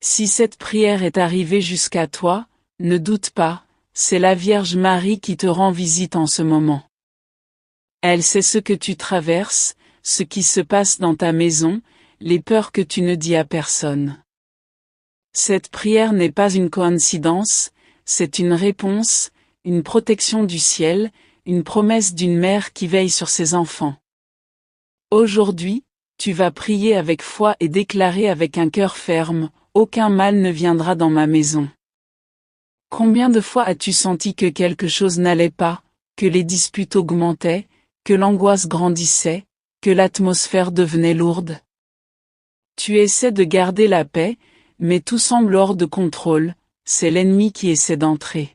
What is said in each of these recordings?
Si cette prière est arrivée jusqu'à toi, ne doute pas, c'est la Vierge Marie qui te rend visite en ce moment. Elle sait ce que tu traverses, ce qui se passe dans ta maison, les peurs que tu ne dis à personne. Cette prière n'est pas une coïncidence, c'est une réponse, une protection du ciel, une promesse d'une mère qui veille sur ses enfants. Aujourd'hui, tu vas prier avec foi et déclarer avec un cœur ferme, « Aucun mal ne viendra dans ma maison ». Combien de fois as-tu senti que quelque chose n'allait pas, que les disputes augmentaient, que l'angoisse grandissait, que l'atmosphère devenait lourde? Tu essaies de garder la paix, mais tout semble hors de contrôle, c'est l'ennemi qui essaie d'entrer.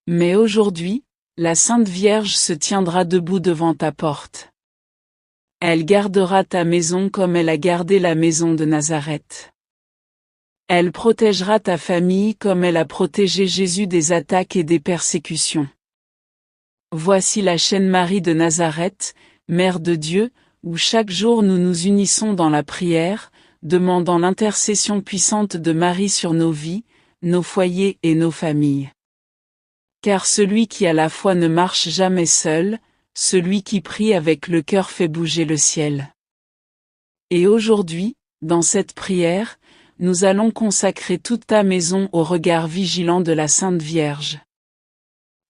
Mais aujourd'hui, la Sainte Vierge se tiendra debout devant ta porte. Elle gardera ta maison comme elle a gardé la maison de Nazareth. Elle protégera ta famille comme elle a protégé Jésus des attaques et des persécutions. Voici la chaîne Marie de Nazareth, Mère de Dieu, où chaque jour nous nous unissons dans la prière, demandant l'intercession puissante de Marie sur nos vies, nos foyers et nos familles. Car celui qui a la foi ne marche jamais seul, celui qui prie avec le cœur fait bouger le ciel. Et aujourd'hui, dans cette prière, nous allons consacrer toute ta maison au regard vigilant de la Sainte Vierge.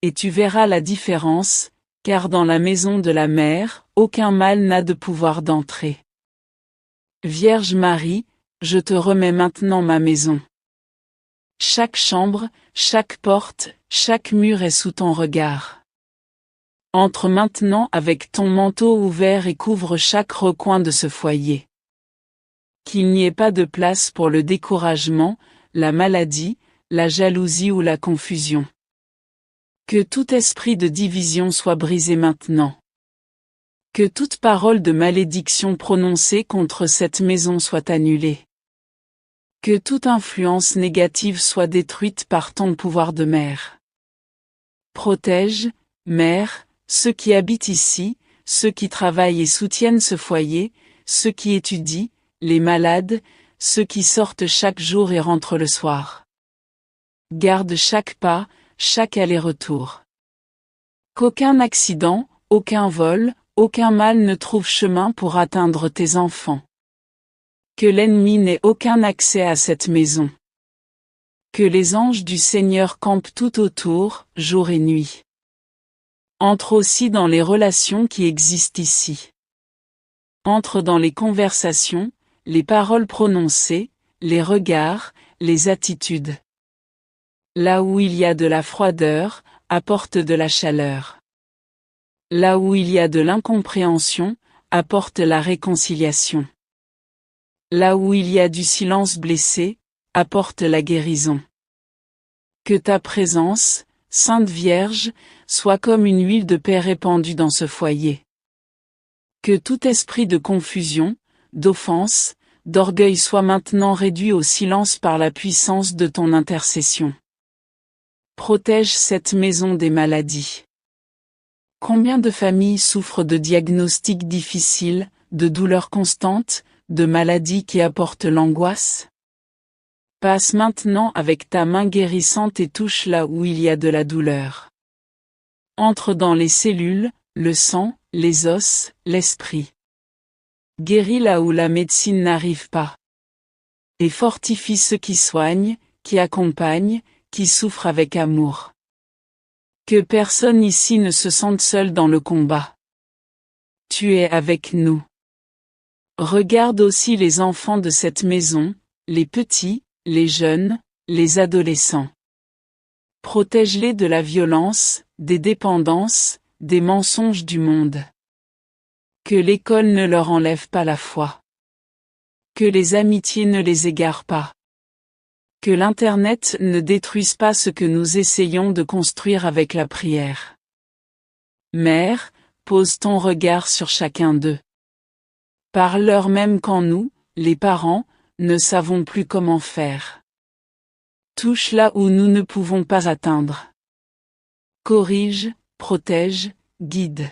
Et tu verras la différence, car dans la maison de la Mère, aucun mal n'a de pouvoir d'entrer. Vierge Marie, je te remets maintenant ma maison. Chaque chambre, chaque porte, chaque mur est sous ton regard. Entre maintenant avec ton manteau ouvert et couvre chaque recoin de ce foyer. Qu'il n'y ait pas de place pour le découragement, la maladie, la jalousie ou la confusion. Que tout esprit de division soit brisé maintenant. Que toute parole de malédiction prononcée contre cette maison soit annulée. Que toute influence négative soit détruite par ton pouvoir de mère. Protège, Mère, ceux qui habitent ici, ceux qui travaillent et soutiennent ce foyer, ceux qui étudient, les malades, ceux qui sortent chaque jour et rentrent le soir. Garde chaque pas, chaque aller-retour. Qu'aucun accident, aucun vol, aucun mal ne trouve chemin pour atteindre tes enfants. Que l'ennemi n'ait aucun accès à cette maison. Que les anges du Seigneur campent tout autour, jour et nuit. Entre aussi dans les relations qui existent ici. Entre dans les conversations, les paroles prononcées, les regards, les attitudes. Là où il y a de la froideur, apporte de la chaleur. Là où il y a de l'incompréhension, apporte la réconciliation. Là où il y a du silence blessé, apporte la guérison. Que ta présence, Sainte Vierge, soit comme une huile de paix répandue dans ce foyer. Que tout esprit de confusion, d'offense, d'orgueil soit maintenant réduit au silence par la puissance de ton intercession. Protège cette maison des maladies. Combien de familles souffrent de diagnostics difficiles, de douleurs constantes, de maladies qui apportent l'angoisse? Passe maintenant avec ta main guérissante et touche là où il y a de la douleur. Entre dans les cellules, le sang, les os, l'esprit. Guéris là où la médecine n'arrive pas. Et fortifie ceux qui soignent, qui accompagnent, qui souffrent avec amour. Que personne ici ne se sente seul dans le combat. Tu es avec nous. Regarde aussi les enfants de cette maison, les petits, les jeunes, les adolescents. Protège-les de la violence, des dépendances, des mensonges du monde. Que l'école ne leur enlève pas la foi. Que les amitiés ne les égarent pas. Que l'Internet ne détruise pas ce que nous essayons de construire avec la prière. Mère, pose ton regard sur chacun d'eux. Parle-leur même quand nous, les parents, ne savons plus comment faire. Touche là où nous ne pouvons pas atteindre. Corrige, protège, guide.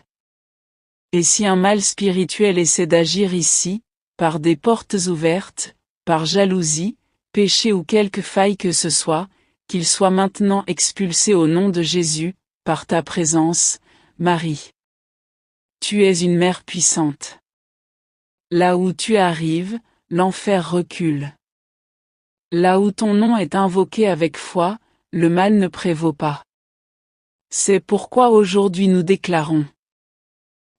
Et si un mal spirituel essaie d'agir ici, par des portes ouvertes, par jalousie, péché ou quelque faille que ce soit, qu'il soit maintenant expulsé au nom de Jésus, par ta présence, Marie. Tu es une mère puissante. Là où tu arrives, l'enfer recule. Là où ton nom est invoqué avec foi, le mal ne prévaut pas. C'est pourquoi aujourd'hui nous déclarons: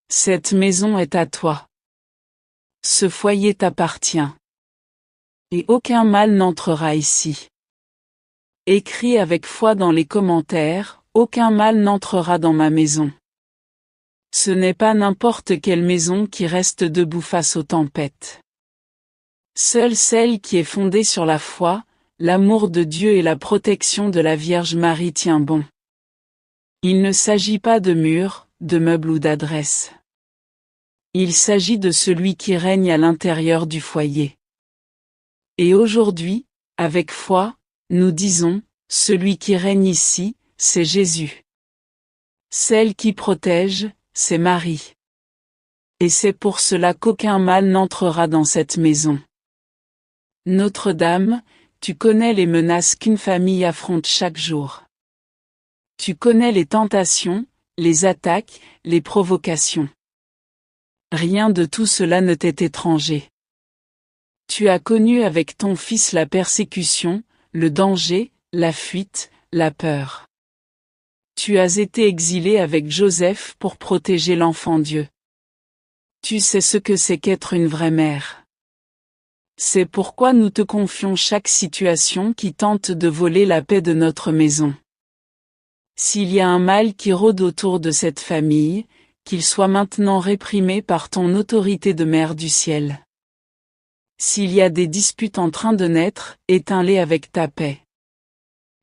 cette maison est à toi. Ce foyer t'appartient. Et aucun mal n'entrera ici. Écris avec foi dans les commentaires: aucun mal n'entrera dans ma maison. Ce n'est pas n'importe quelle maison qui reste debout face aux tempêtes. Seule celle qui est fondée sur la foi, l'amour de Dieu et la protection de la Vierge Marie tient bon. Il ne s'agit pas de murs, de meubles ou d'adresses. Il s'agit de celui qui règne à l'intérieur du foyer. Et aujourd'hui, avec foi, nous disons: celui qui règne ici, c'est Jésus. Celle qui protège, c'est Marie. Et c'est pour cela qu'aucun mal n'entrera dans cette maison. Notre-Dame, tu connais les menaces qu'une famille affronte chaque jour. Tu connais les tentations, les attaques, les provocations. Rien de tout cela ne t'est étranger. Tu as connu avec ton Fils la persécution, le danger, la fuite, la peur. Tu as été exilé avec Joseph pour protéger l'enfant Dieu. Tu sais ce que c'est qu'être une vraie mère. C'est pourquoi nous te confions chaque situation qui tente de voler la paix de notre maison. S'il y a un mal qui rôde autour de cette famille, qu'il soit maintenant réprimé par ton autorité de Mère du ciel. S'il y a des disputes en train de naître, éteins-les avec ta paix.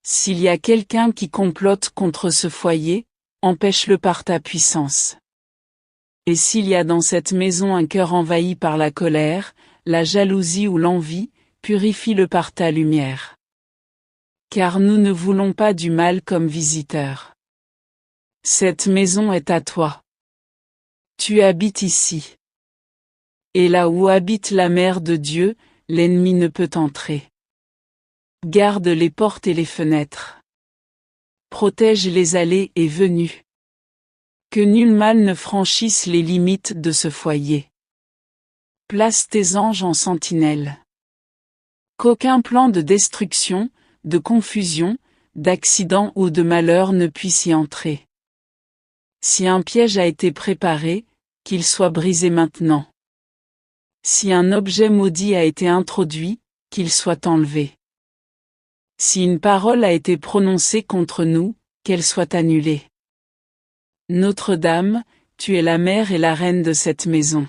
S'il y a quelqu'un qui complote contre ce foyer, empêche-le par ta puissance. Et s'il y a dans cette maison un cœur envahi par la colère, la jalousie ou l'envie, purifie-le par ta lumière. Car nous ne voulons pas du mal comme visiteurs. Cette maison est à toi. Tu habites ici. Et là où habite la Mère de Dieu, l'ennemi ne peut entrer. Garde les portes et les fenêtres. Protège les allées et venues. Que nul mal ne franchisse les limites de ce foyer. Place tes anges en sentinelle. Qu'aucun plan de destruction, de confusion, d'accident ou de malheur ne puisse y entrer. Si un piège a été préparé, qu'il soit brisé maintenant. Si un objet maudit a été introduit, qu'il soit enlevé. Si une parole a été prononcée contre nous, qu'elle soit annulée. Notre-Dame, tu es la mère et la reine de cette maison.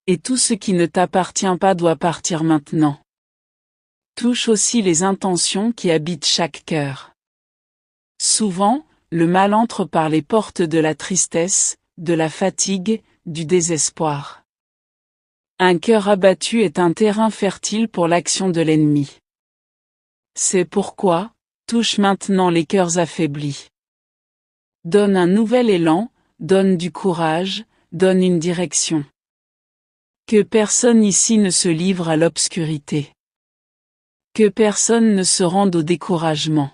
Et tout ce qui ne t'appartient pas doit partir maintenant. Touche aussi les intentions qui habitent chaque cœur. Souvent, le mal entre par les portes de la tristesse, de la fatigue, du désespoir. Un cœur abattu est un terrain fertile pour l'action de l'ennemi. C'est pourquoi, touche maintenant les cœurs affaiblis. Donne un nouvel élan, donne du courage, donne une direction. Que personne ici ne se livre à l'obscurité. Que personne ne se rende au découragement.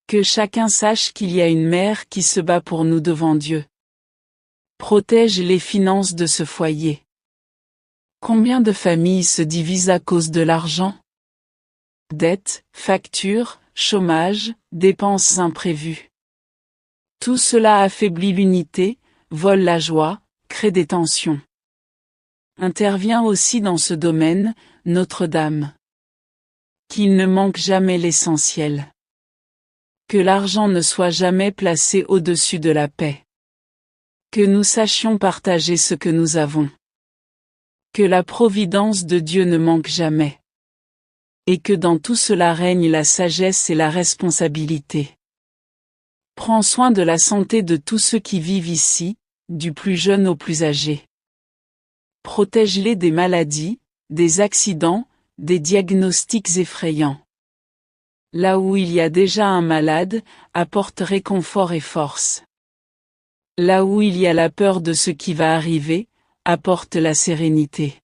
Que chacun sache qu'il y a une mère qui se bat pour nous devant Dieu. Protège les finances de ce foyer. Combien de familles se divisent à cause de l'argent? Dettes, factures, chômage, dépenses imprévues. Tout cela affaiblit l'unité, vole la joie, crée des tensions. Intervient aussi dans ce domaine, Notre-Dame. Qu'il ne manque jamais l'essentiel. Que l'argent ne soit jamais placé au-dessus de la paix. Que nous sachions partager ce que nous avons. Que la providence de Dieu ne manque jamais. Et que dans tout cela règne la sagesse et la responsabilité. Prends soin de la santé de tous ceux qui vivent ici, du plus jeune au plus âgé. Protège-les des maladies, des accidents, des diagnostics effrayants. Là où il y a déjà un malade, apporte réconfort et force. Là où il y a la peur de ce qui va arriver, apporte la sérénité.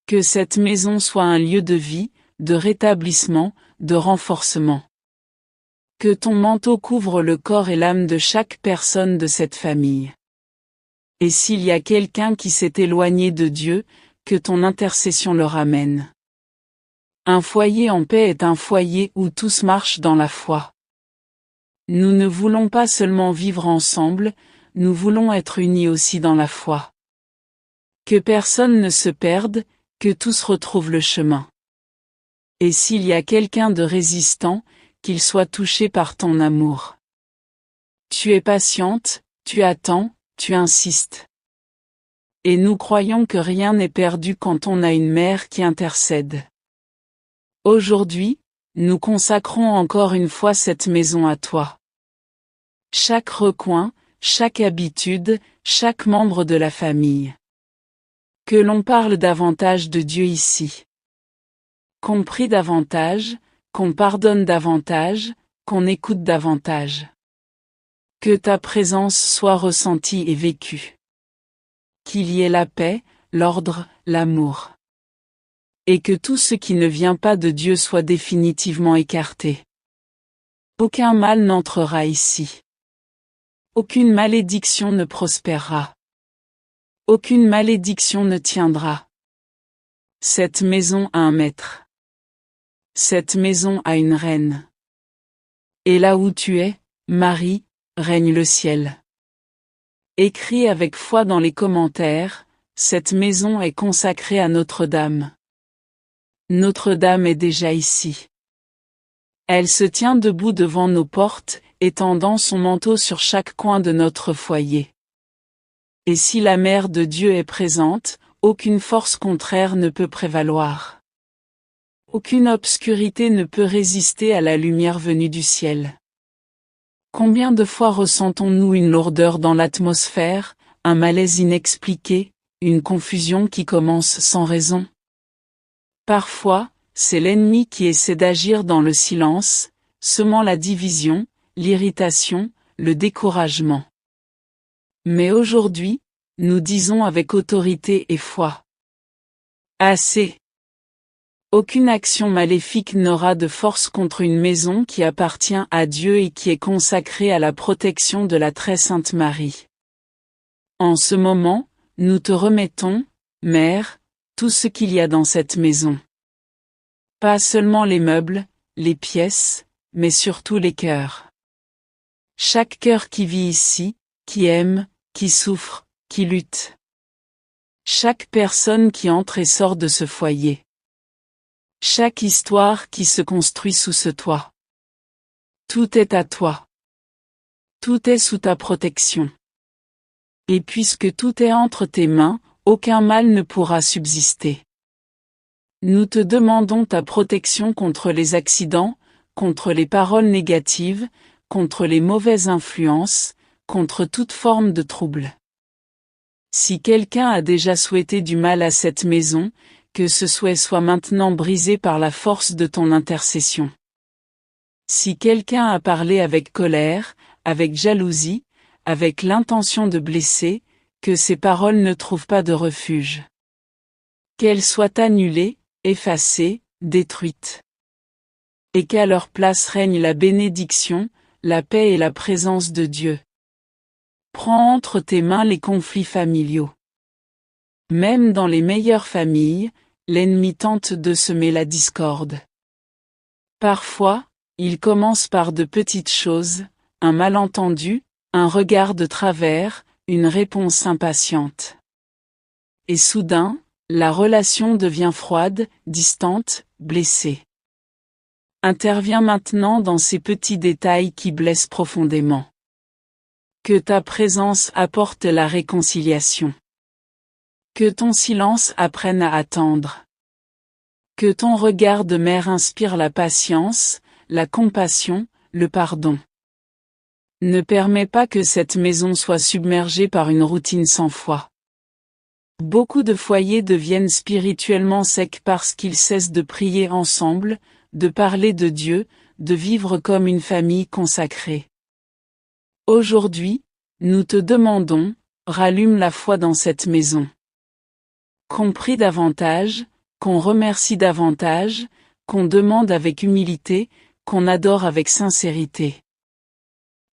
Que cette maison soit un lieu de vie, de rétablissement, de renforcement. Que ton manteau couvre le corps et l'âme de chaque personne de cette famille. Et s'il y a quelqu'un qui s'est éloigné de Dieu, que ton intercession le ramène. Un foyer en paix est un foyer où tous marchent dans la foi. Nous ne voulons pas seulement vivre ensemble, nous voulons être unis aussi dans la foi. Que personne ne se perde, que tous retrouvent le chemin. Et s'il y a quelqu'un de résistant, qu'il soit touché par ton amour. Tu es patiente, tu attends, tu insistes. Et nous croyons que rien n'est perdu quand on a une mère qui intercède. Aujourd'hui, nous consacrons encore une fois cette maison à toi. Chaque recoin, chaque habitude, chaque membre de la famille. Que l'on parle davantage de Dieu ici. Qu'on prie davantage, qu'on pardonne davantage, qu'on écoute davantage. Que ta présence soit ressentie et vécue. Qu'il y ait la paix, l'ordre, l'amour. Et que tout ce qui ne vient pas de Dieu soit définitivement écarté. Aucun mal n'entrera ici. Aucune malédiction ne prospérera. Aucune malédiction ne tiendra. Cette maison a un maître. Cette maison a une reine. Et là où tu es, Marie, règne le ciel. Écris avec foi dans les commentaires, cette maison est consacrée à Notre-Dame. Notre-Dame est déjà ici. Elle se tient debout devant nos portes, étendant son manteau sur chaque coin de notre foyer. Et si la Mère de Dieu est présente, aucune force contraire ne peut prévaloir. Aucune obscurité ne peut résister à la lumière venue du ciel. Combien de fois ressentons-nous une lourdeur dans l'atmosphère, un malaise inexpliqué, une confusion qui commence sans raison? Parfois, c'est l'ennemi qui essaie d'agir dans le silence, semant la division, l'irritation, le découragement. Mais aujourd'hui, nous disons avec autorité et foi. Assez. Aucune action maléfique n'aura de force contre une maison qui appartient à Dieu et qui est consacrée à la protection de la très sainte Marie. En ce moment, nous te remettons, Mère, tout ce qu'il y a dans cette maison. Pas seulement les meubles, les pièces, mais surtout les cœurs. Chaque cœur qui vit ici, qui aime, qui souffre, qui lutte. Chaque personne qui entre et sort de ce foyer. Chaque histoire qui se construit sous ce toit. Tout est à toi. Tout est sous ta protection. Et puisque tout est entre tes mains, aucun mal ne pourra subsister. Nous te demandons ta protection contre les accidents, contre les paroles négatives, contre les mauvaises influences, contre toute forme de trouble. Si quelqu'un a déjà souhaité du mal à cette maison, que ce souhait soit maintenant brisé par la force de ton intercession. Si quelqu'un a parlé avec colère, avec jalousie, avec l'intention de blesser, que ces paroles ne trouvent pas de refuge. Qu'elles soient annulées, effacées, détruites. Et qu'à leur place règne la bénédiction, la paix et la présence de Dieu. Prends entre tes mains les conflits familiaux. Même dans les meilleures familles, l'ennemi tente de semer la discorde. Parfois, il commence par de petites choses, un malentendu, un regard de travers, une réponse impatiente. Et soudain, la relation devient froide, distante, blessée. Interviens maintenant dans ces petits détails qui blessent profondément. Que ta présence apporte la réconciliation. Que ton silence apprenne à attendre. Que ton regard de mère inspire la patience, la compassion, le pardon. Ne permets pas que cette maison soit submergée par une routine sans foi. Beaucoup de foyers deviennent spirituellement secs parce qu'ils cessent de prier ensemble, de parler de Dieu, de vivre comme une famille consacrée. Aujourd'hui, nous te demandons, rallume la foi dans cette maison. Qu'on prie davantage, qu'on remercie davantage, qu'on demande avec humilité, qu'on adore avec sincérité.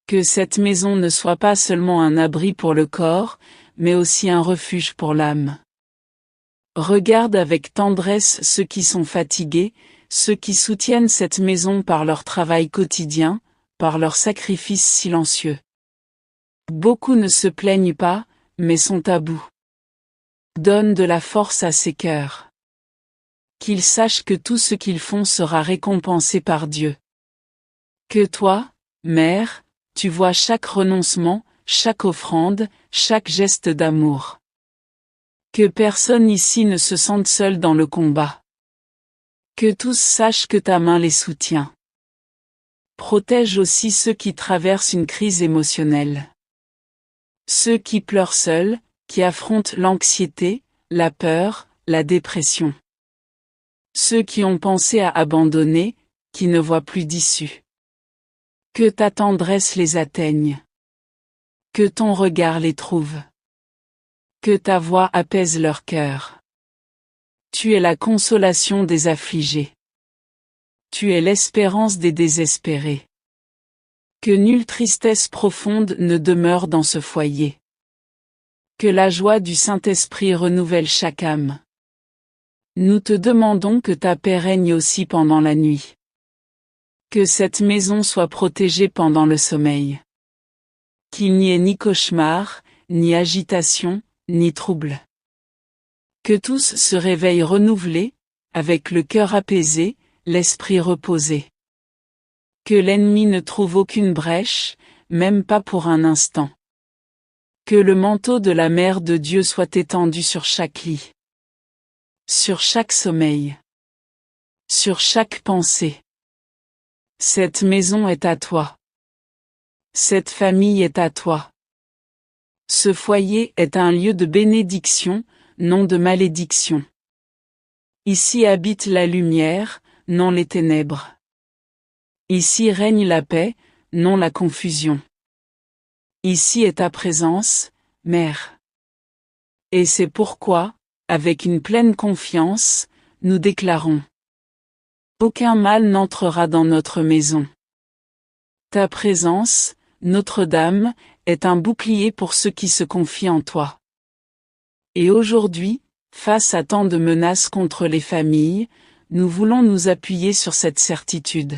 Que cette maison ne soit pas seulement un abri pour le corps, mais aussi un refuge pour l'âme. Regarde avec tendresse ceux qui sont fatigués, ceux qui soutiennent cette maison par leur travail quotidien, par leur sacrifice silencieux. Beaucoup ne se plaignent pas, mais sont à bout. Donne de la force à ces cœurs. Qu'ils sachent que tout ce qu'ils font sera récompensé par Dieu. Que toi, mère, tu vois chaque renoncement, chaque offrande, chaque geste d'amour. Que personne ici ne se sente seul dans le combat. Que tous sachent que ta main les soutient. Protège aussi ceux qui traversent une crise émotionnelle. Ceux qui pleurent seuls, qui affrontent l'anxiété, la peur, la dépression. Ceux qui ont pensé à abandonner, qui ne voient plus d'issue. Que ta tendresse les atteigne. Que ton regard les trouve. Que ta voix apaise leur cœur. Tu es la consolation des affligés. Tu es l'espérance des désespérés. Que nulle tristesse profonde ne demeure dans ce foyer. Que la joie du Saint-Esprit renouvelle chaque âme. Nous te demandons que ta paix règne aussi pendant la nuit. Que cette maison soit protégée pendant le sommeil. Qu'il n'y ait ni cauchemar, ni agitation, ni trouble. Que tous se réveillent renouvelés, avec le cœur apaisé, l'esprit reposé. Que l'ennemi ne trouve aucune brèche, même pas pour un instant. Que le manteau de la mère de Dieu soit étendu sur chaque lit. Sur chaque sommeil. Sur chaque pensée. Cette maison est à toi. Cette famille est à toi. Ce foyer est un lieu de bénédiction, non de malédiction. Ici habite la lumière, non les ténèbres. Ici règne la paix, non la confusion. Ici est ta présence, Mère. Et c'est pourquoi, avec une pleine confiance, nous déclarons: aucun mal n'entrera dans notre maison. Ta présence, Notre-Dame, est un bouclier pour ceux qui se confient en toi. Et aujourd'hui, face à tant de menaces contre les familles, nous voulons nous appuyer sur cette certitude.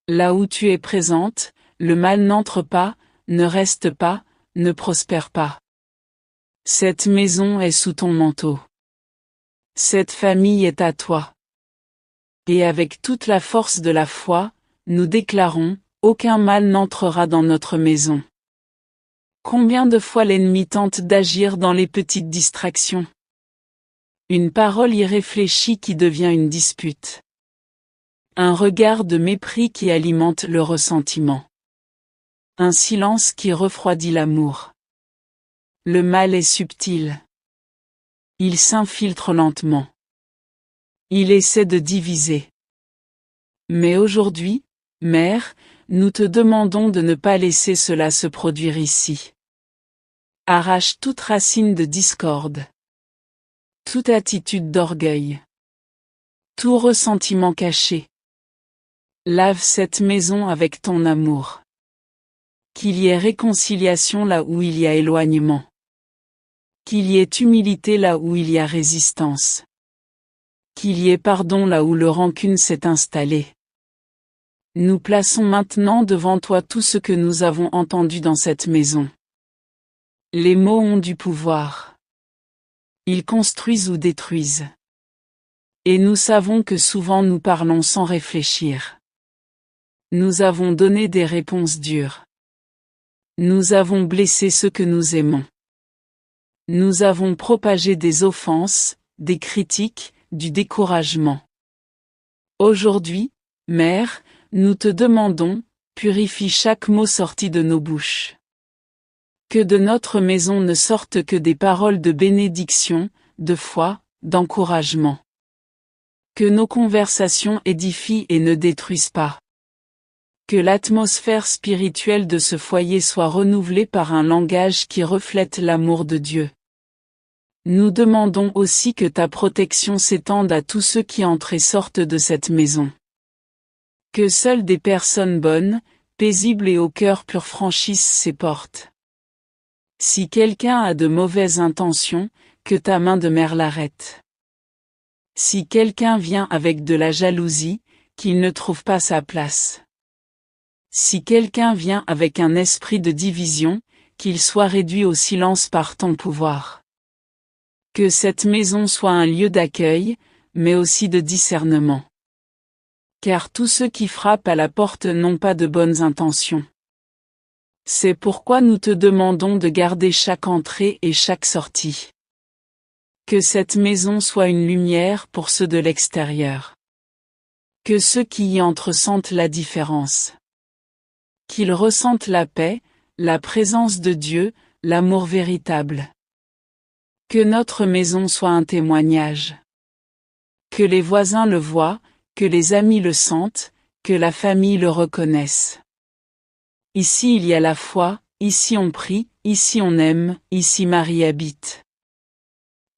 Là où tu es présente, le mal n'entre pas, ne reste pas, ne prospère pas. Cette maison est sous ton manteau. Cette famille est à toi. Et avec toute la force de la foi, nous déclarons: aucun mal n'entrera dans notre maison. Combien de fois l'ennemi tente d'agir dans les petites distractions? Une parole irréfléchie qui devient une dispute. Un regard de mépris qui alimente le ressentiment. Un silence qui refroidit l'amour. Le mal est subtil. Il s'infiltre lentement. Il essaie de diviser. Mais aujourd'hui, Mère, nous te demandons de ne pas laisser cela se produire ici. Arrache toute racine de discorde. Toute attitude d'orgueil. Tout ressentiment caché. Lave cette maison avec ton amour. Qu'il y ait réconciliation là où il y a éloignement. Qu'il y ait humilité là où il y a résistance. Qu'il y ait pardon là où le rancune s'est installé. Nous plaçons maintenant devant toi tout ce que nous avons entendu dans cette maison. Les mots ont du pouvoir. Ils construisent ou détruisent. Et nous savons que souvent nous parlons sans réfléchir. Nous avons donné des réponses dures. Nous avons blessé ceux que nous aimons. Nous avons propagé des offenses, des critiques, du découragement. Aujourd'hui, Mère, nous te demandons, purifie chaque mot sorti de nos bouches. Que de notre maison ne sortent que des paroles de bénédiction, de foi, d'encouragement. Que nos conversations édifient et ne détruisent pas. Que l'atmosphère spirituelle de ce foyer soit renouvelée par un langage qui reflète l'amour de Dieu. Nous demandons aussi que ta protection s'étende à tous ceux qui entrent et sortent de cette maison. Que seules des personnes bonnes, paisibles et au cœur pur franchissent ces portes. Si quelqu'un a de mauvaises intentions, que ta main de mère l'arrête. Si quelqu'un vient avec de la jalousie, qu'il ne trouve pas sa place. Si quelqu'un vient avec un esprit de division, qu'il soit réduit au silence par ton pouvoir. Que cette maison soit un lieu d'accueil, mais aussi de discernement. Car tous ceux qui frappent à la porte n'ont pas de bonnes intentions. C'est pourquoi nous te demandons de garder chaque entrée et chaque sortie. Que cette maison soit une lumière pour ceux de l'extérieur. Que ceux qui y entrent sentent la différence. Qu'ils ressentent la paix, la présence de Dieu, l'amour véritable. Que notre maison soit un témoignage. Que les voisins le voient, que les amis le sentent, que la famille le reconnaisse. Ici il y a la foi, ici on prie, ici on aime, ici Marie habite.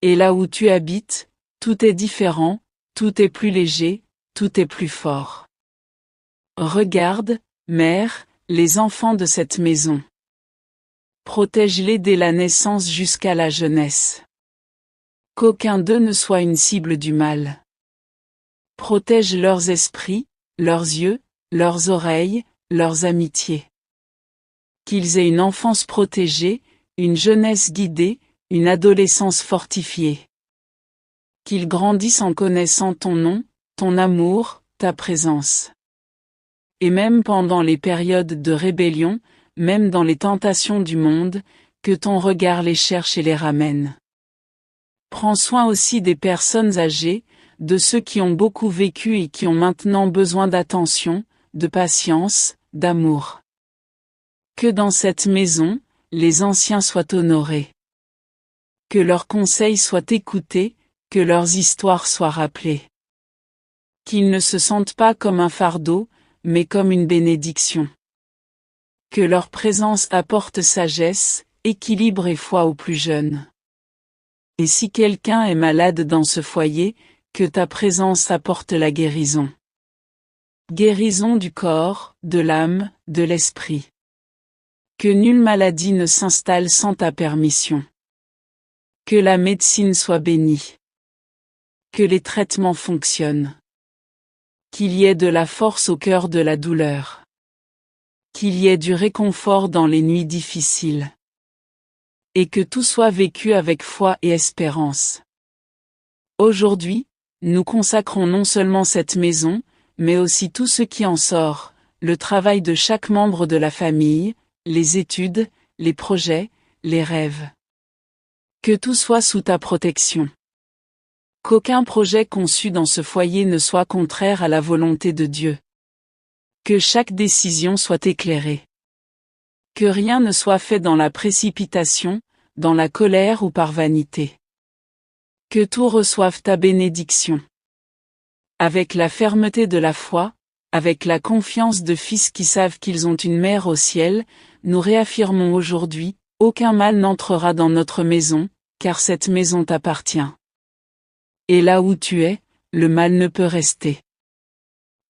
Et là où tu habites, tout est différent, tout est plus léger, tout est plus fort. Regarde, mère, les enfants de cette maison. Protège-les dès la naissance jusqu'à la jeunesse. Qu'aucun d'eux ne soit une cible du mal. Protège leurs esprits, leurs yeux, leurs oreilles, leurs amitiés. Qu'ils aient une enfance protégée, une jeunesse guidée, une adolescence fortifiée. Qu'ils grandissent en connaissant ton nom, ton amour, ta présence. Et même pendant les périodes de rébellion, même dans les tentations du monde, que ton regard les cherche et les ramène. Prends soin aussi des personnes âgées, de ceux qui ont beaucoup vécu et qui ont maintenant besoin d'attention, de patience, d'amour. Que dans cette maison, les anciens soient honorés. Que leurs conseils soient écoutés, que leurs histoires soient rappelées. Qu'ils ne se sentent pas comme un fardeau, mais comme une bénédiction. Que leur présence apporte sagesse, équilibre et foi aux plus jeunes. Et si quelqu'un est malade dans ce foyer, que ta présence apporte la guérison. Guérison du corps, de l'âme, de l'esprit. Que nulle maladie ne s'installe sans ta permission. Que la médecine soit bénie. Que les traitements fonctionnent. Qu'il y ait de la force au cœur de la douleur. Qu'il y ait du réconfort dans les nuits difficiles. Et que tout soit vécu avec foi et espérance. Aujourd'hui, nous consacrons non seulement cette maison, mais aussi tout ce qui en sort, le travail de chaque membre de la famille, les études, les projets, les rêves. Que tout soit sous ta protection. Qu'aucun projet conçu dans ce foyer ne soit contraire à la volonté de Dieu. Que chaque décision soit éclairée. Que rien ne soit fait dans la précipitation, dans la colère ou par vanité. Que tout reçoive ta bénédiction. Avec la fermeté de la foi, avec la confiance de fils qui savent qu'ils ont une mère au ciel, nous réaffirmons aujourd'hui, aucun mal n'entrera dans notre maison, car cette maison t'appartient. Et là où tu es, le mal ne peut rester.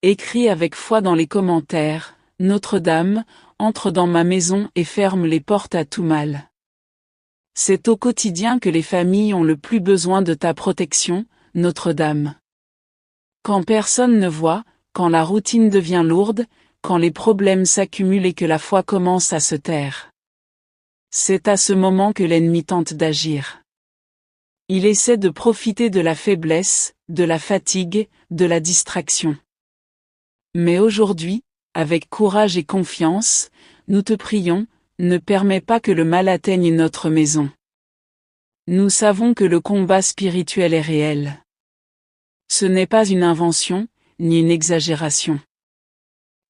Écris avec foi dans les commentaires, Notre-Dame, entre dans ma maison et ferme les portes à tout mal. C'est au quotidien que les familles ont le plus besoin de ta protection, Notre-Dame. Quand personne ne voit, quand la routine devient lourde, quand les problèmes s'accumulent et que la foi commence à se taire. C'est à ce moment que l'ennemi tente d'agir. Il essaie de profiter de la faiblesse, de la fatigue, de la distraction. Mais aujourd'hui, avec courage et confiance, nous te prions, ne permets pas que le mal atteigne notre maison. Nous savons que le combat spirituel est réel. Ce n'est pas une invention, ni une exagération.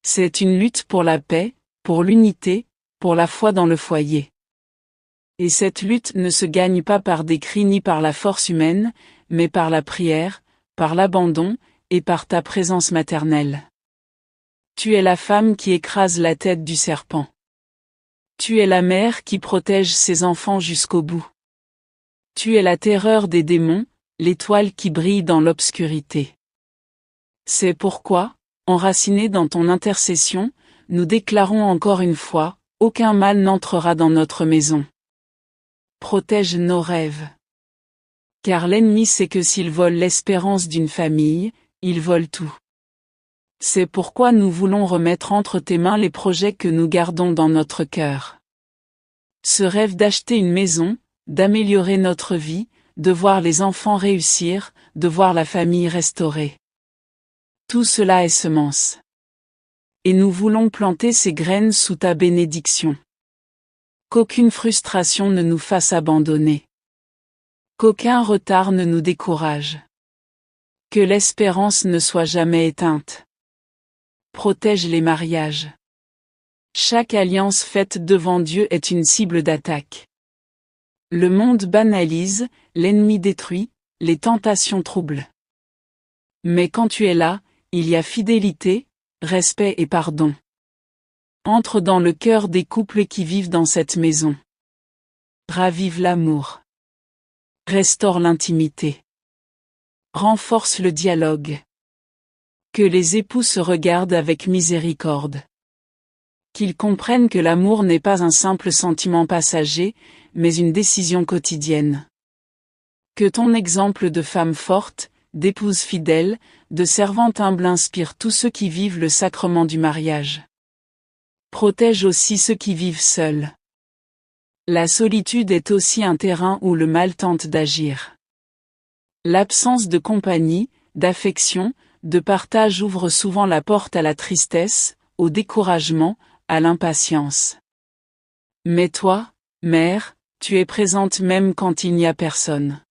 C'est une lutte pour la paix, pour l'unité, pour la foi dans le foyer. Et cette lutte ne se gagne pas par des cris ni par la force humaine, mais par la prière, par l'abandon, et par ta présence maternelle. Tu es la femme qui écrase la tête du serpent. Tu es la mère qui protège ses enfants jusqu'au bout. Tu es la terreur des démons, l'étoile qui brille dans l'obscurité. C'est pourquoi, enracinés dans ton intercession, nous déclarons encore une fois, aucun mal n'entrera dans notre maison. Protège nos rêves. Car l'ennemi sait que s'il vole l'espérance d'une famille, il vole tout. C'est pourquoi nous voulons remettre entre tes mains les projets que nous gardons dans notre cœur. Ce rêve d'acheter une maison, d'améliorer notre vie, de voir les enfants réussir, de voir la famille restaurée. Tout cela est semence. Et nous voulons planter ces graines sous ta bénédiction. Qu'aucune frustration ne nous fasse abandonner. Qu'aucun retard ne nous décourage. Que l'espérance ne soit jamais éteinte. Protège les mariages. Chaque alliance faite devant Dieu est une cible d'attaque. Le monde banalise, l'ennemi détruit, les tentations troublent. Mais quand tu es là, il y a fidélité, respect et pardon. Entre dans le cœur des couples qui vivent dans cette maison. Ravive l'amour. Restaure l'intimité. Renforce le dialogue. Que les époux se regardent avec miséricorde. Qu'ils comprennent que l'amour n'est pas un simple sentiment passager, mais une décision quotidienne. Que ton exemple de femme forte, d'épouse fidèle, de servante humble inspire tous ceux qui vivent le sacrement du mariage. Protège aussi ceux qui vivent seuls. La solitude est aussi un terrain où le mal tente d'agir. L'absence de compagnie, d'affection, de partage ouvre souvent la porte à la tristesse, au découragement, à l'impatience. Mais toi, mère, tu es présente même quand il n'y a personne.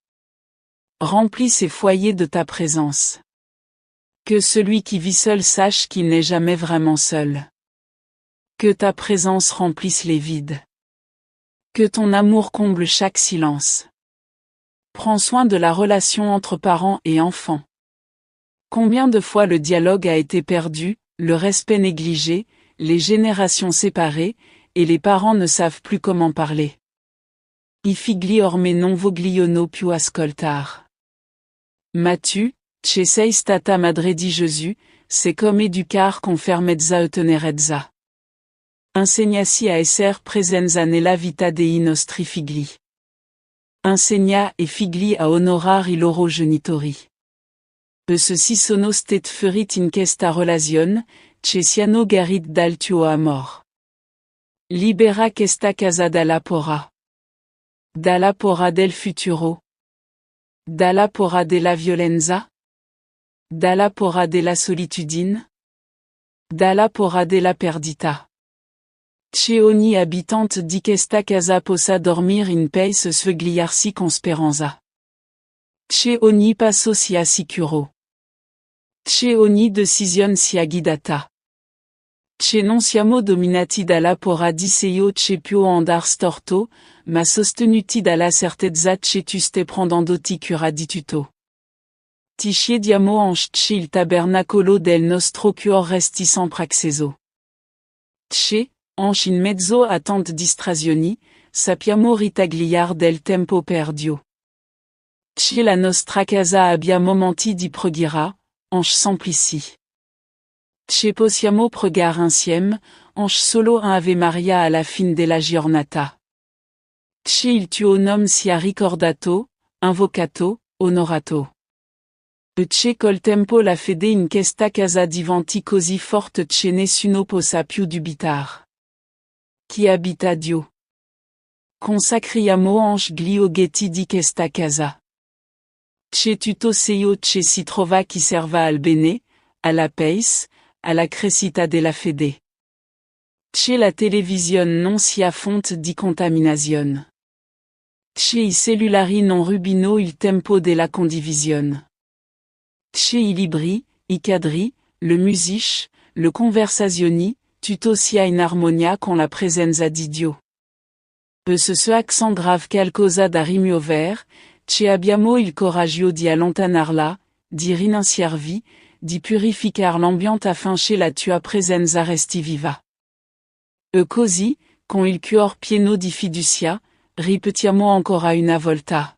Remplis ces foyers de ta présence. Que celui qui vit seul sache qu'il n'est jamais vraiment seul. Que ta présence remplisse les vides. Que ton amour comble chaque silence. Prends soin de la relation entre parents et enfants. Combien de fois le dialogue a été perdu, le respect négligé, les générations séparées, et les parents ne savent plus comment parler. I figli orme non vogliono più ascoltar. Matu, che sei stata madre di Gesù, c'est comme educar con fermezza e tenerezza. Insegnasi a esser presenza nella vita dei nostri figli. Insegna e figli a honorar i loro genitori. Ceci sono stet ferit in questa relazione, che siano garit dal tuo amor. Libera questa casa dalla paura. Dalla paura del futuro. Dalla paura della violenza. Dalla paura della solitudine. Dalla paura della perdita. Che ogni habitante di questa casa possa dormir in pace svegliarsi con speranza. Che ogni passo sia sicuro. Che ogni decisione sia guidata. Che non siamo dominati dalla paura di Seo che più andar storto, ma sostenuti dalla certezza che tu stai prendendo cura di tutto. Ti chiediamo anche il tabernacolo del nostro cuore resti sempre acceso. Che, anche in mezzo a tante distrazioni, sappiamo ritagliar del tempo perdio. Che la nostra casa abbia momenti di preghiera, anche semplici. Che possiamo pregare insieme, anche solo un Ave Maria alla fine della giornata. Che il tuo nome sia ricordato, invocato, onorato. Che col tempo la fede in questa casa diventi così forte che nessuno possa più dubitar. Chi abita Dio. Consacriamo anche gli oggetti di questa casa. Che tutto Seo che si trova chi serva al bene, alla pace, alla crescita della fede. Che la televisione non sia fonte di contaminazione. Che i cellulari non rubino il tempo della condivisione. Che i libri, i quadri, le musiche, le conversazioni, tutto sia in armonia con la presenza di Dio. Ce accent grave qualcosa da rimuover, che abbiamo il coraggio di allontanarla, di rinunciarvi, di purificar l'ambiente afin che la tua presenza resti viva. E così, con il cuor pieno di fiducia, ripetiamo ancora una volta.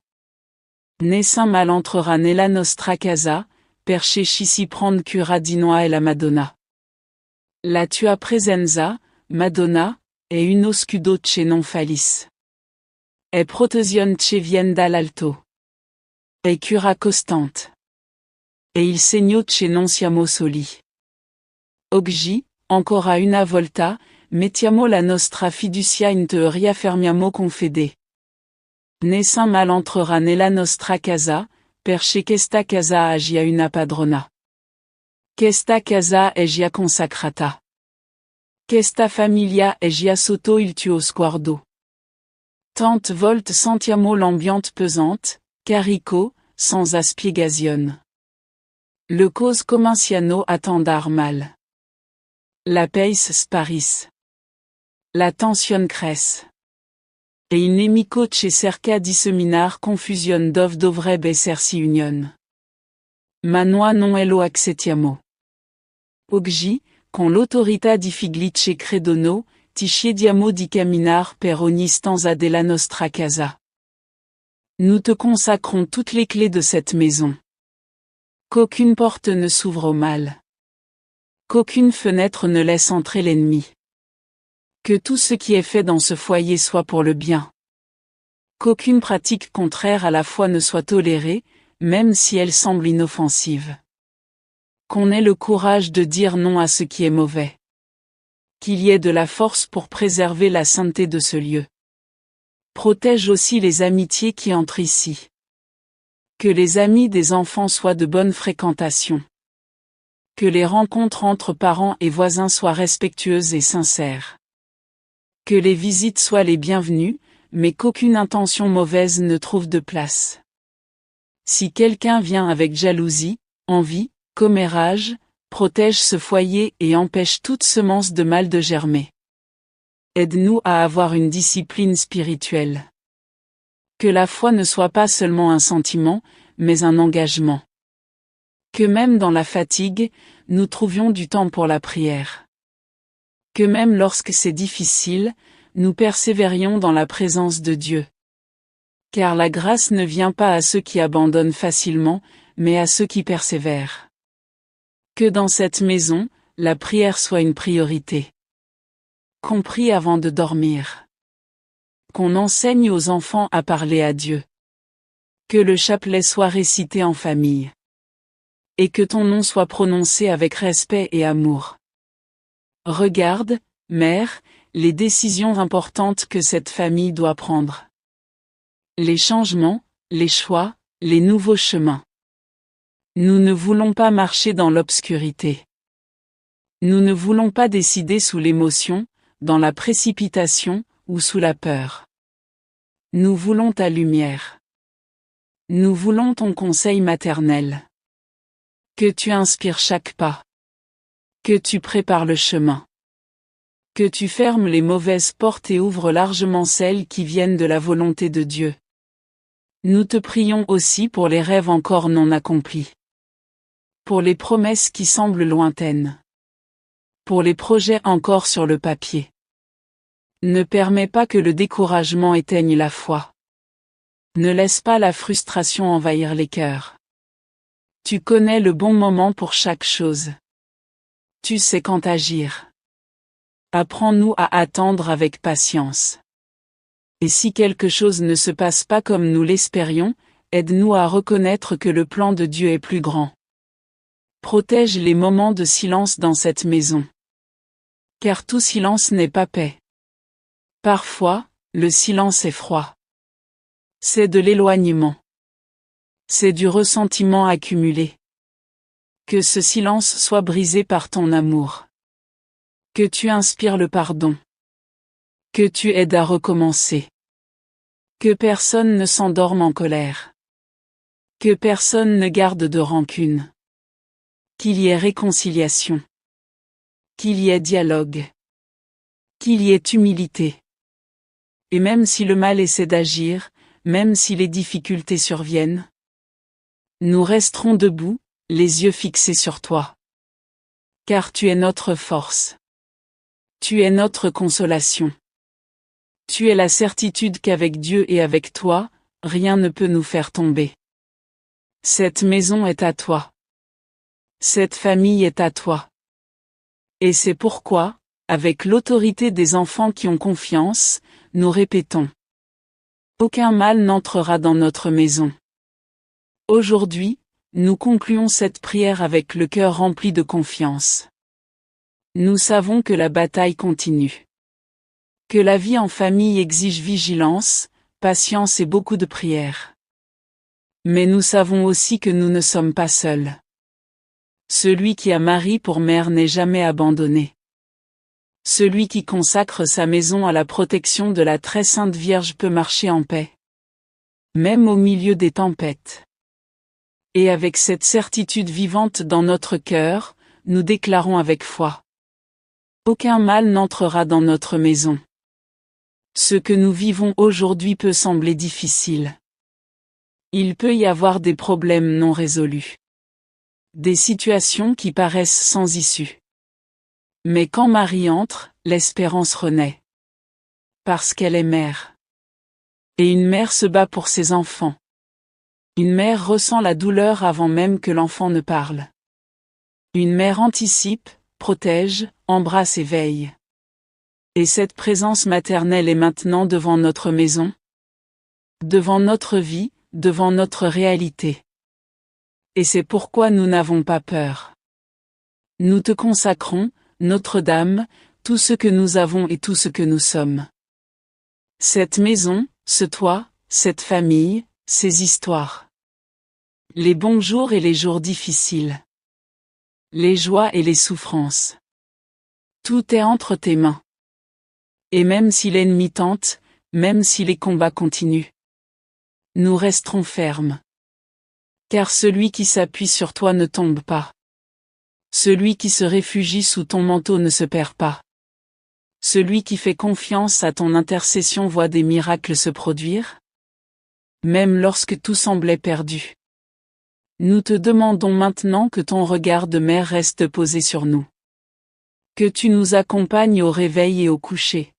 Nessun mal entrera nella nostra casa, perché ci si prend cura di noi e la Madonna. La tua presenza, Madonna, è uno scudo che non fallis. È protezione che vien dall'alto. È cura costante. E il segno che non siamo soli. Oggi, ancora una volta, mettiamo la nostra fiducia in te e riaffermiamo con fede. Nessun mal entrerà nella nostra casa, perché questa casa è gia una padrona. Questa casa è gia consacrata. Questa famiglia è gia sotto il tuo sguardo. Tante volte sentiamo l'ambiance pesante, carico, sans spiegazione. Le cause comenciano a andar mal. La pace sparis. La tension cresce. E il nemico che cerca di seminar confusion dovrebbe essersi union. Ma noi non lo accettiamo. Oggi, con l'autorità di figli che credono, ti chiediamo di caminar per ogni stanza della nostra casa. Nous te consacrons toutes les clés de cette maison. Qu'aucune porte ne s'ouvre au mal. Qu'aucune fenêtre ne laisse entrer l'ennemi. Que tout ce qui est fait dans ce foyer soit pour le bien. Qu'aucune pratique contraire à la foi ne soit tolérée, même si elle semble inoffensive. Qu'on ait le courage de dire non à ce qui est mauvais. Qu'il y ait de la force pour préserver la sainteté de ce lieu. Protège aussi les amitiés qui entrent ici. Que les amis des enfants soient de bonne fréquentation. Que les rencontres entre parents et voisins soient respectueuses et sincères. Que les visites soient les bienvenues, mais qu'aucune intention mauvaise ne trouve de place. Si quelqu'un vient avec jalousie, envie, commérage, protège ce foyer et empêche toute semence de mal de germer. Aide-nous à avoir une discipline spirituelle. Que la foi ne soit pas seulement un sentiment, mais un engagement. Que même dans la fatigue, nous trouvions du temps pour la prière. Que même lorsque c'est difficile, nous persévérions dans la présence de Dieu. Car la grâce ne vient pas à ceux qui abandonnent facilement, mais à ceux qui persévèrent. Que dans cette maison, la prière soit une priorité. Qu'on prie avant de dormir. Qu'on enseigne aux enfants à parler à Dieu. Que le chapelet soit récité en famille. Et que ton nom soit prononcé avec respect et amour. Regarde, Mère, les décisions importantes que cette famille doit prendre. Les changements, les choix, les nouveaux chemins. Nous ne voulons pas marcher dans l'obscurité. Nous ne voulons pas décider sous l'émotion, dans la précipitation, ou sous la peur. Nous voulons ta lumière. Nous voulons ton conseil maternel. Que tu inspires chaque pas. Que tu prépares le chemin. Que tu fermes les mauvaises portes et ouvres largement celles qui viennent de la volonté de Dieu. Nous te prions aussi pour les rêves encore non accomplis. Pour les promesses qui semblent lointaines. Pour les projets encore sur le papier. Ne permets pas que le découragement éteigne la foi. Ne laisse pas la frustration envahir les cœurs. Tu connais le bon moment pour chaque chose. Tu sais quand agir. Apprends-nous à attendre avec patience. Et si quelque chose ne se passe pas comme nous l'espérions, aide-nous à reconnaître que le plan de Dieu est plus grand. Protège les moments de silence dans cette maison. Car tout silence n'est pas paix. Parfois, le silence est froid. C'est de l'éloignement. C'est du ressentiment accumulé. Que ce silence soit brisé par ton amour. Que tu inspires le pardon. Que tu aides à recommencer. Que personne ne s'endorme en colère. Que personne ne garde de rancune. Qu'il y ait réconciliation. Qu'il y ait dialogue. Qu'il y ait humilité. Et même si le mal essaie d'agir, même si les difficultés surviennent, nous resterons debout, les yeux fixés sur toi. Car tu es notre force. Tu es notre consolation. Tu es la certitude qu'avec Dieu et avec toi, rien ne peut nous faire tomber. Cette maison est à toi. Cette famille est à toi. Et c'est pourquoi, avec l'autorité des enfants qui ont confiance, nous répétons. Aucun mal n'entrera dans notre maison. Aujourd'hui, nous concluons cette prière avec le cœur rempli de confiance. Nous savons que la bataille continue. Que la vie en famille exige vigilance, patience et beaucoup de prières. Mais nous savons aussi que nous ne sommes pas seuls. Celui qui a Marie pour mère n'est jamais abandonné. Celui qui consacre sa maison à la protection de la très sainte Vierge peut marcher en paix. Même au milieu des tempêtes. Et avec cette certitude vivante dans notre cœur, nous déclarons avec foi. Aucun mal n'entrera dans notre maison. Ce que nous vivons aujourd'hui peut sembler difficile. Il peut y avoir des problèmes non résolus. Des situations qui paraissent sans issue. Mais quand Marie entre, l'espérance renaît. Parce qu'elle est mère. Et une mère se bat pour ses enfants. Une mère ressent la douleur avant même que l'enfant ne parle. Une mère anticipe, protège, embrasse et veille. Et cette présence maternelle est maintenant devant notre maison. Devant notre vie, devant notre réalité. Et c'est pourquoi nous n'avons pas peur. Nous te consacrons, Notre-Dame, tout ce que nous avons et tout ce que nous sommes. Cette maison, ce toit, cette famille, ces histoires. Les bons jours et les jours difficiles. Les joies et les souffrances. Tout est entre tes mains. Et même si l'ennemi tente, même si les combats continuent, nous resterons fermes. Car celui qui s'appuie sur toi ne tombe pas. Celui qui se réfugie sous ton manteau ne se perd pas. Celui qui fait confiance à ton intercession voit des miracles se produire. Même lorsque tout semblait perdu. Nous te demandons maintenant que ton regard de mère reste posé sur nous. Que tu nous accompagnes au réveil et au coucher.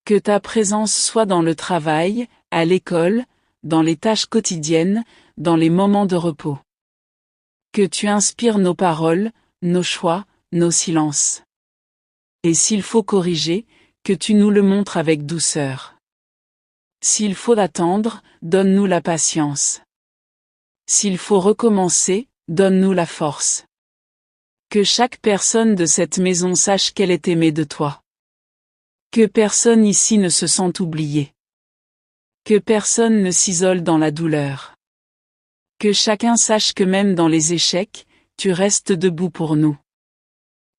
Que ta présence soit dans le travail, à l'école, dans les tâches quotidiennes, dans les moments de repos. Que tu inspires nos paroles, nos choix, nos silences. Et s'il faut corriger, que tu nous le montres avec douceur. S'il faut attendre, donne-nous la patience. S'il faut recommencer, donne-nous la force. Que chaque personne de cette maison sache qu'elle est aimée de toi. Que personne ici ne se sente oublié. Que personne ne s'isole dans la douleur. Que chacun sache que même dans les échecs, tu restes debout pour nous.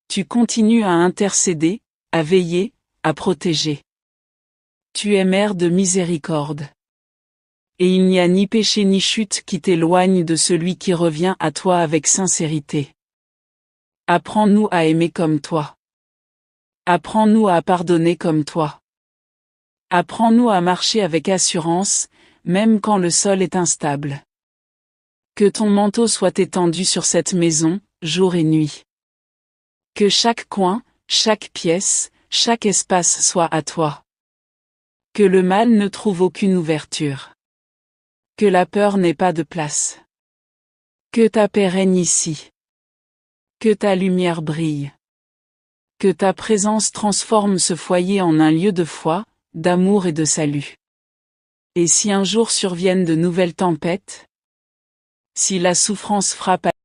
Tu continues à intercéder, à veiller, à protéger. Tu es mère de miséricorde. Et il n'y a ni péché ni chute qui t'éloigne de celui qui revient à toi avec sincérité. Apprends-nous à aimer comme toi. Apprends-nous à pardonner comme toi. Apprends-nous à marcher avec assurance, même quand le sol est instable. Que ton manteau soit étendu sur cette maison, jour et nuit. Que chaque coin, chaque pièce, chaque espace soit à toi. Que le mal ne trouve aucune ouverture. Que la peur n'ait pas de place. Que ta paix règne ici. Que ta lumière brille. Que ta présence transforme ce foyer en un lieu de foi, d'amour et de salut. Et si un jour surviennent de nouvelles tempêtes? Si la souffrance frappe